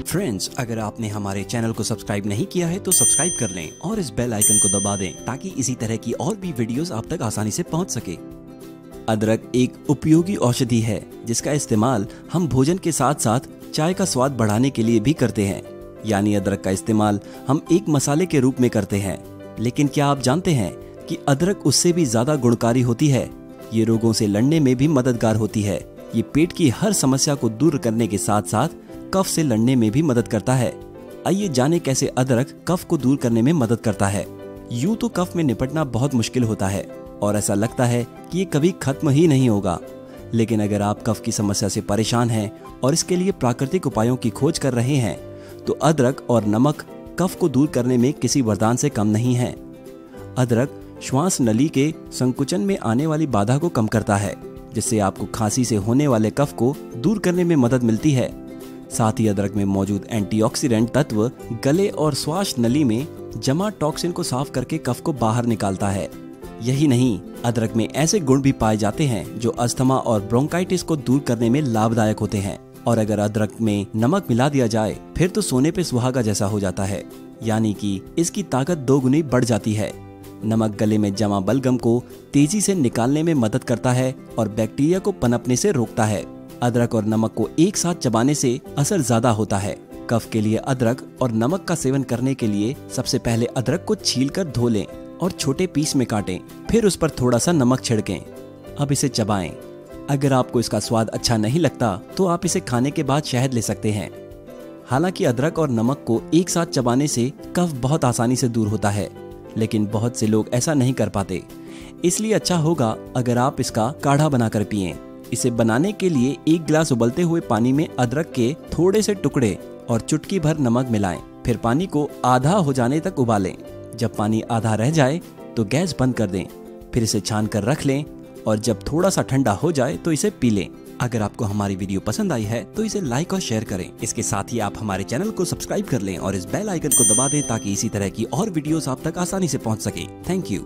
Friends, अगर आपने हमारे चैनल को सब्सक्राइब नहीं किया है तो सब्सक्राइब कर लें और इस बेल आइकन को दबा दें ताकि इसी तरह की और भी वीडियोस आप तक आसानी से पहुंच सके। अदरक एक उपयोगी औषधि है जिसका इस्तेमाल हम भोजन के साथ साथ चाय का स्वाद बढ़ाने के लिए भी करते हैं। यानी अदरक का इस्तेमाल हम एक मसाले के रूप में करते हैं। लेकिन क्या आप जानते हैं कि अदरक उससे भी ज्यादा गुणकारी होती है। ये रोगों से लड़ने में भी मददगार होती है। ये पेट की हर समस्या को दूर करने के साथ साथ कफ से लड़ने में भी मदद करता है। आइए जाने कैसे अदरक कफ को दूर करने में मदद करता है। यूं तो कफ में निपटना बहुत मुश्किल होता है और ऐसा लगता है कि ये कभी खत्म ही नहीं होगा। लेकिन अगर आप कफ की समस्या से परेशान हैं और इसके लिए प्राकृतिक उपायों की खोज कर रहे हैं तो अदरक और नमक कफ को दूर करने में किसी वरदान से कम नहीं है। अदरक श्वास नली के संकुचन में आने वाली बाधा को कम करता है, जिससे आपको खांसी से होने वाले कफ को दूर करने में मदद मिलती है। साथ ही अदरक में मौजूद एंटीऑक्सीडेंट तत्व गले और श्वास नली में जमा टॉक्सिन को साफ करके कफ को बाहर निकालता है। यही नहीं, अदरक में ऐसे गुण भी पाए जाते हैं जो अस्थमा और ब्रोंकाइटिस को दूर करने में लाभदायक होते हैं। और अगर अदरक में नमक मिला दिया जाए फिर तो सोने पे सुहागा जैसा हो जाता है। यानी कि इसकी ताकत 2 गुनी बढ़ जाती है। नमक गले में जमा बलगम को तेजी से निकालने में मदद करता है और बैक्टीरिया को पनपने से रोकता है। अदरक और नमक को एक साथ चबाने से असर ज्यादा होता है। कफ के लिए अदरक और नमक का सेवन करने के लिए सबसे पहले अदरक को छीलकर धो लें और छोटे पीस में काटें, फिर उस पर थोड़ा सा नमक छिड़कें। अब इसे चबाएं। अगर आपको इसका स्वाद अच्छा नहीं लगता तो आप इसे खाने के बाद शहद ले सकते हैं। हालांकि अदरक और नमक को एक साथ चबाने से कफ बहुत आसानी से दूर होता है, लेकिन बहुत से लोग ऐसा नहीं कर पाते। इसलिए अच्छा होगा अगर आप इसका काढ़ा बनाकर पिएं। इसे बनाने के लिए 1 गिलास उबलते हुए पानी में अदरक के थोड़े से टुकड़े और चुटकी भर नमक मिलाएं। फिर पानी को आधा हो जाने तक उबालें। जब पानी आधा रह जाए तो गैस बंद कर दें। फिर इसे छान कर रख लें और जब थोड़ा सा ठंडा हो जाए तो इसे पी लें। अगर आपको हमारी वीडियो पसंद आई है तो इसे लाइक और शेयर करें। इसके साथ ही आप हमारे चैनल को सब्सक्राइब कर लें और इस बेल आइकन को दबा दें ताकि इसी तरह की और वीडियोस आप तक आसानी से पहुंच सके। Thank you.